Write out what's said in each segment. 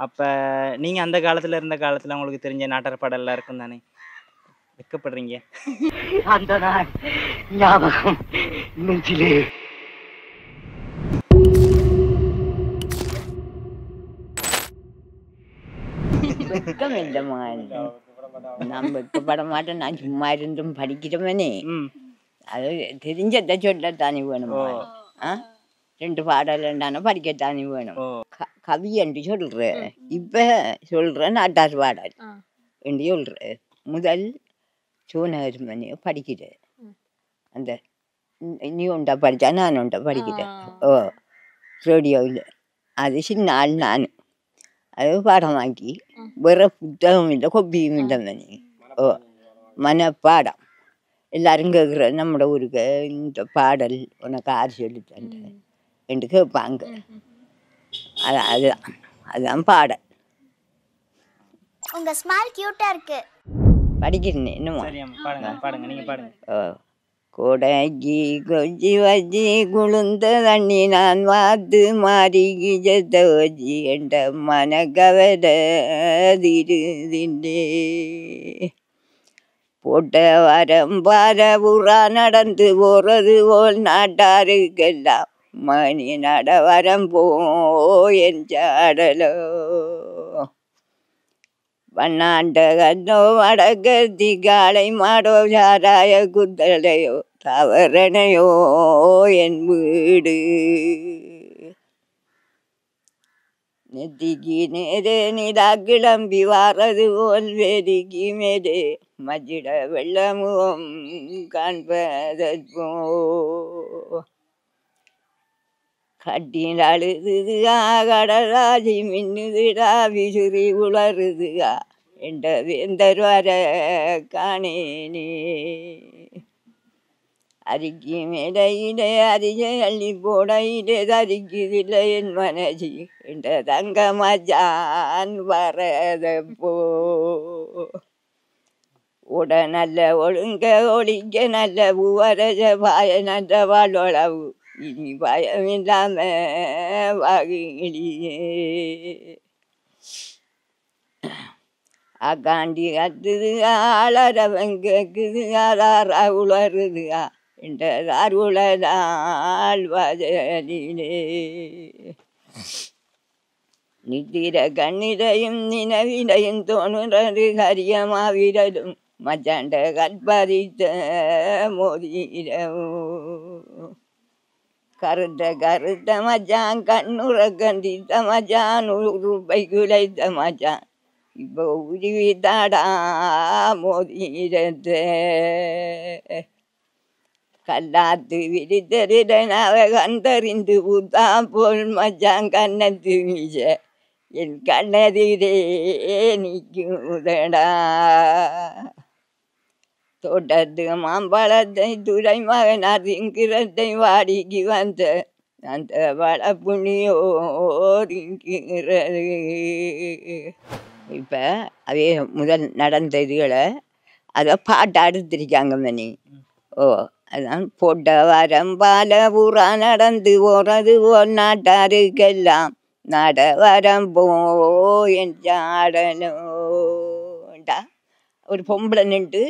அப்ப நீங்க அந்த காலத்துல இருந்த காலத்துல உங்களுக்கு தெரிஞ்ச நாட்டார் பாடல்லாம் இருக்கும் தானே? வெட்கப்படுறீங்க. அந்த நாள் ஞாபகம் நெஞ்சிலே. வெட்கம் இல்லைம்மா. நான் வெட்கப்பட மாட்டேன். நான் சும்மா இருந்தும் படிக்கிறவனே. அது தெரிஞ்சதை சொல்லத்தானே வேணும். ரெண்டு பாடல்ண்டான படிக்கத்தானே வேணும். கவி என்று சொல்ற, இப்ப சொல்ற நாட்டார் பாடல் என்று சொல்ற. முதல் சோனகர்மணி படிக்கிற அந்த நீ ஒன்றா படித்தா நான் ஒன்றா படிக்கிறேன். ரேடியோவில் அது சின்ன ஆள் நான். அது பாடமாக்கி வேற புத்தகம் இல்லை, கொப்பியும் இல்லைமணி. மனப்பாடம் எல்லாரும் கேட்குற நம்மளோட ஊருக்கு இந்த பாடல் உனக்கு ஆறு சொல்லி தந்த என்று கேட்பாங்க. அதுதான் பாடல். உங்க ஸ்மைல் கியூட்டா இருக்கு. படிக்கிறேன் இன்னும். பாடுங்க நீங்க பாடுங்க. கொடகி கொஜி வஜி குளுந்த தண்ணி நான் வாத்து மாறிகி ஜோஜி என்ற மனக்கவர திருதிண்டே போட்ட வரம் பார புறா நடந்து போறது போல் நாட்டாருக்கெல்லாம் மணி நடவரம் போயன் சாடலோ வண்ணாண்ட கண்ணோ வடக்கத்தி காளை மாடோ சாராய குத்தலையோ தவறனையோ என் வீடு நெத்திக்கு நேரே நிலா கிளம்பி வாரது போல் வேடிக்கு மேலே மஜிட வெள்ளமுகம் காண்பதற்போ கட்டில் அழுதுதுகா கடலாதி மின்னுதுடா விசிறி உளருதுகா என்ற வேந்தர் வர காணேனே அரிக்கி மேடையிலே அரிஜை அள்ளி போடையிலே தரிக்குதில்லை என் மனசி என்ற தங்க மச்சான் வரதப்போ உட நல்ல ஒழுங்க ஒழிக்க நல்ல பூவரச பாய நல்ல வாழ்வளவு இனி பயமில்லாம வாகிலியே அக்காண்டி கத்துதுகா அலறவன் கேக்குதுகா தாரா உளருதுகா என்றார் உளதால் வதலிலே நித்திர கண்ணிரையும் நினைவிலையும் தோணுறது கரியமா விரலும் மச்சாண்ட கற்பறித்த மோதிரவோ கருத்த கருத்த மச்சான் கண்ணுற கண்டித்த மச்சான் ரூபாய் குலைத்த மச்சான் இப்போ உருவித்தாடா மோதிரத்தை கல்லாத்து விரித்தரிடனாவ கண்டறிந்து பூத்தா போல் மச்சான் கண்ணத்து மீச என் கண்ணதிரே நிற்குதடா தோட்டத்து மாம்பழத்தை துறை மகனார் திங்கிறத்தை வாடிக்கு வந்த அந்த வளப்புண்ணியோ திங்கிறது. இப்போ அதே முதல் நடந்த இதுகளை அதை பாட்டு அடுத்திருக்காங்க மணி. அதான் போட்ட வரம் பால பூரா நடந்து போறது போல் நாட்டாருக்கெல்லாம் நட வரம் போயன் சாடலோண்டா. ஒரு பொம்பளை நின்று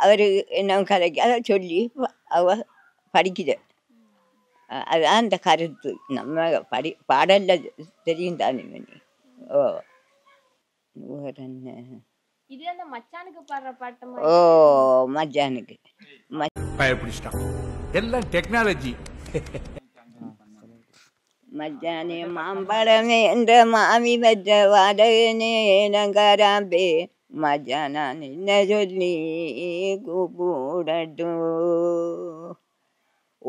அவர் என்ன கதைக்கு அதை சொல்லி அவ படிக்குது. அதுதான் அந்த கருத்து. நம்ம பாடல்ல தெரியும் தானே மணி. என்ன மச்சானுக்கு எல்லாம் டெக்னாலஜி. மச்சானே மாம்பழமே என்ற மாமி பெற்ற வாடகனே நங்கராம்பே மச்சானா நின்ன சொல்லி கூப்பிடட்டும்.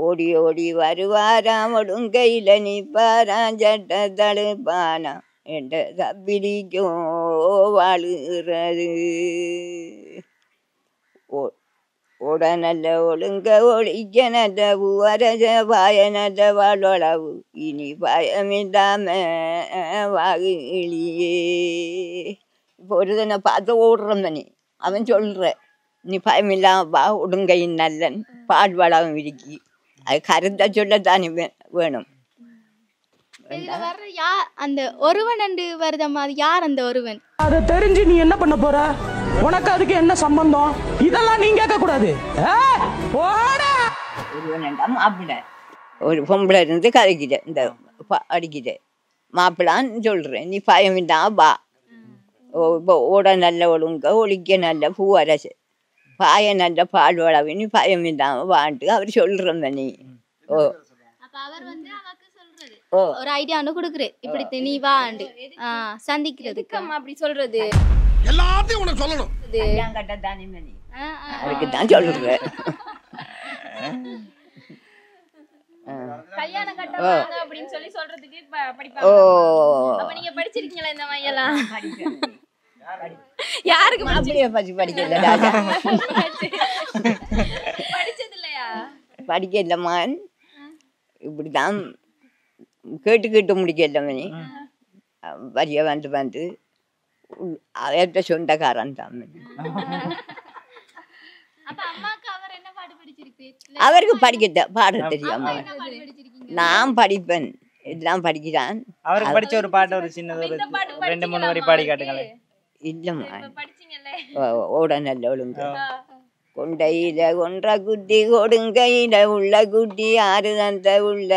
ஓடி ஓடி வருவாராம் ஒடுங்கையில் நிற்பாராம் சட்ட தடுப்பானா என்ற தப்பிடிக்கும் வாழுகிறது. ஓட நல்ல ஒழுங்க ஒழிக்க நல்ல பூவரச பாய நல்ல வாழ்வளவு இனி பயமில்லாம வாகிலியே. இப்போ ஒரு தன்னை பார்த்து ஓடுறோம் தனி அவன் சொல்கிற நீ பயமில்லாம வா ஒடுங்கையின் நல்லன் பால் வளம் இருக்கி. அது கருத்தை சொல்லத்தானே வேணும். இதுல வர்ற யார் அந்த ஒருவன் என்று வருதம்மா, அது யார் அந்த ஒருவன்? அதை தெரிஞ்சு நீ என்ன பண்ண போற? உனக்கு அதுக்கு என்ன சம்பந்தம்? இதெல்லாம் நீ கேட்க கூடாது. ஒரு பொம்பளை இருந்து கதைக்குது, இந்த அடிக்குது. மாப்பிள்ளான்னு சொல்றேன், நீ பயமில்லாம வா. இப்போ ஓட நல்ல ஒழுங்க, ஒழிக்க நல்ல பூவரசு, பாய நல்ல பால் வளவு, நீ பயமில்லாம வான்ட்டு அவர் சொல்றேன் நீ. ஓ அப்ப அவர் வந்து அவக்கு சொல்றது ஒரு ஐடியா ஒன்று கொடுக்குறது, இப்படி நீ வாண்டு சந்திக்கிறதுக்கு அப்படி சொல்றது. எல்லாத்தையும் உனக்கு சொல்லணும். அதுக்கு தான் சொல்றேன். கல்யாணம் கட்டவாங்க அப்படின்னு சொல்லி சொல்றதுக்கு படிப்பாங்க. அப்ப நீங்க படிச்சிருக்கீங்களா இந்த மாதிரி எல்லாம்? யாருக்கு அப்படியே பத்தி படிக்கல, படிச்சது இல்லையா? படிக்கலம்மா, இப்படிதான் கேட்டு முடிக்கல மணி. வரிய வந்து அவர்கிட்ட சொந்தக்காரன் தான். அப்ப அம்மாக்கு அவர் என்ன பாட்டு படிச்சிருக்கு? அவருக்கு படிக்க பாட தெரியாம. நான் படிப்பேன், எல்லாம் படிக்கிறான். அவருக்கு படிச்ச ஒரு பாட்டு, ஒரு சின்னது ஒரு 2-3 வரி பாடி காட்டுங்களேன். இல்லம்மா, ஓட நல்ல ஒழுங்க. கொண்டையில கொன்ற குட்டி, கொடுங்கையில உள்ள குட்டி, ஆறு தந்த உள்ள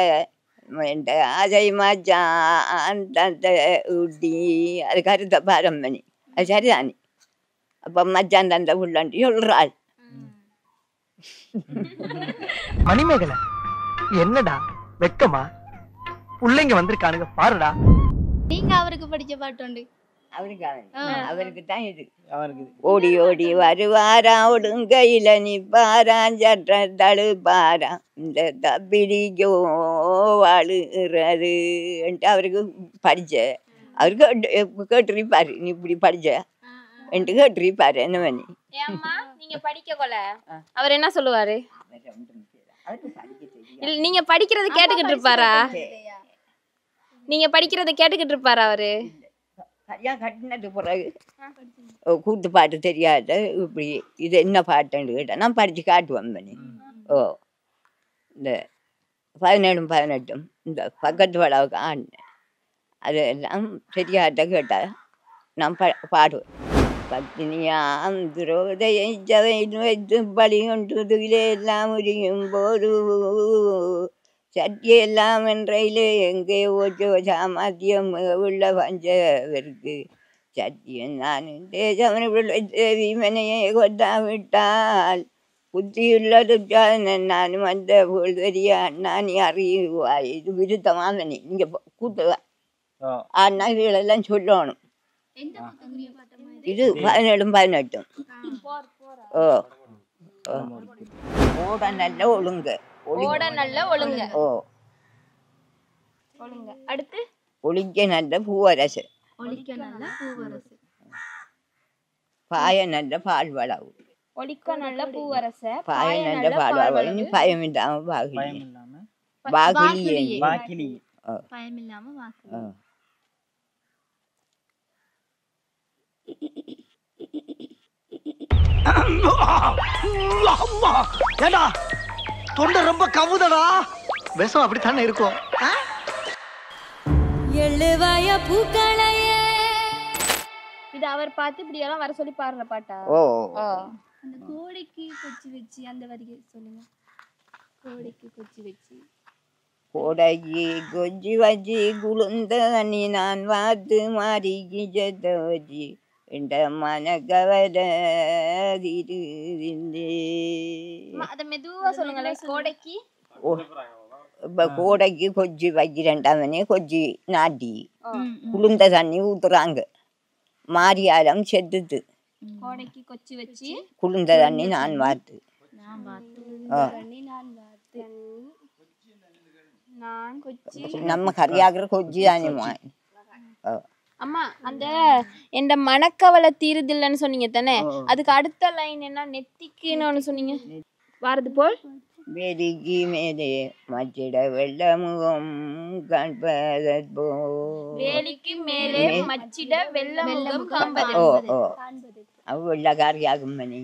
ஆசை மாச்சான் தந்த ஊட்டி. அது கருத்த பாரம்பணி, அது சரிதானே. அப்ப மச்சான் தந்த உள்ளாண்டி சொல்றாள். மணிமேகலை, என்னடா வெக்கமா? பிள்ளைங்க வந்திருக்கானுங்க பாருடா. நீங்க அவருக்கு படிச்ச பாட்டு உண்டு? அவருக்கு தான் இது. அவருக்கு ஓடி ஓடி வருவாரா, ஒடுங்கையில நிப்பாரான், சற்ற தழுப்பாரா, இந்த தப்பிடிக்கோ வாழுறது அவருக்கு படிச்ச. அவருக்கு கேட்டிருப்பாரு, நீ இப்படி படிச்ச என்று கேட்டிருப்பாரு. என்ன பண்ணி நீங்க படிக்க கொல அவர் என்ன சொல்லுவாரு? நீங்க படிக்கிறது கேட்டுக்கிட்டு இருப்பாரா? நீங்க படிக்கிறத கேட்டுக்கிட்டு இருப்பாரா அவரு? சரியா கட்டினது பிறகு கூத்து பாட்டு தெரியாத இப்படி இது என்ன பாட்டுன்னு கேட்டேன். நான் படித்து காட்டுவேன் பண்ணி. ஓ இந்த 17-18 இந்த பக்கத்து வளவுக்கு ஆடினேன். அதெல்லாம் தெரியாத கேட்டால் நான் பாடுவேன். பத்தினியாம் துரோதையை ஜவையில் வைத்து பலி கொண்டு துயிலெல்லாம் உரியும் போது, சட்டியெல்லாம் என்றையிலே எங்கே ஓச்சோ சாமத்தியம் உள்ள பஞ்சவருக்கு, சத்தியம் நான் தேசவனை வீமனையை கொட்டாவிட்டால் புத்தியுள்ளது நானும் அந்த போல் தெரியா நான் அறிவாய். இது விருத்தமாமனி. நீங்க கூட்டுவ ஆனா இதுகளெல்லாம் சொல்லணும். இது 17-18. ஓ ஓட நல்ல ஒழுங்கு, ஓட நல்ல ஒழுங்க. ஓ ஒழுங்க. அடுத்து ஒளிக்க நல்ல பூவரசு, ஒளிக்க நல்ல பூவரசு, பாய நல்ல பால் வளவு, ஒளிக்க நல்ல பூவரச, பாய நல்ல பால் வளவு. நீ பயமில்லாம பாகிலி பாகிலி பாக்கிலி பயமில்லாம வாக்கு. ஏடா தொண்டை ரொம்ப கவுதடா. விஷம் அப்படித்தானே இருக்கும். எழுவாய பூக்களையே இது அவர் பார்த்து இப்படி எல்லாம் வர சொல்லி பாடுற பாட்டா? ஓ அந்த கோடைக்கு கொச்சி வச்சு அந்த வரியை சொல்லுங்க. கோடைக்கு கொச்சி வச்சு, கோடைக்கு கொச்சி வச்சு குளுந்த நீ நான் வாத்து மாறிக்கு ஜெத்த வச்சு இந்த மனக்கவல அத மெதுவா சொல்லுங்களேன். கோடைக்கு இப்போ கோடைக்கு கொச்சி வைக்கிறேன்டாமனே கொச்சி நாட்டி குளுந்த தண்ணி ஊத்துறாங்க. மாரியாலம் செத்துது. கோடைக்கு கொச்சி வச்சு குளுந்த தண்ணி நான் வாத்து நான் கொச்சி நம்ம கரியாகிற கொச்சி தானேம்மா. அம்மா அந்த எந்த மனக்கவலை தீருதில்லைன்னு சொன்னீங்க தானே, அதுக்கு அடுத்த லைன் என்ன? நெத்திக்குன்னு சொன்னீங்க. வாரது போல் வேடிக்கு மேலே மச்சிட வெள்ளமுகம் காண்பதோ, வேலிக்கு மேலே மச்சிட வெள்ளமுகம் காண்பது. ஓ ஓ வெள்ளக்காரியாகும் மணி.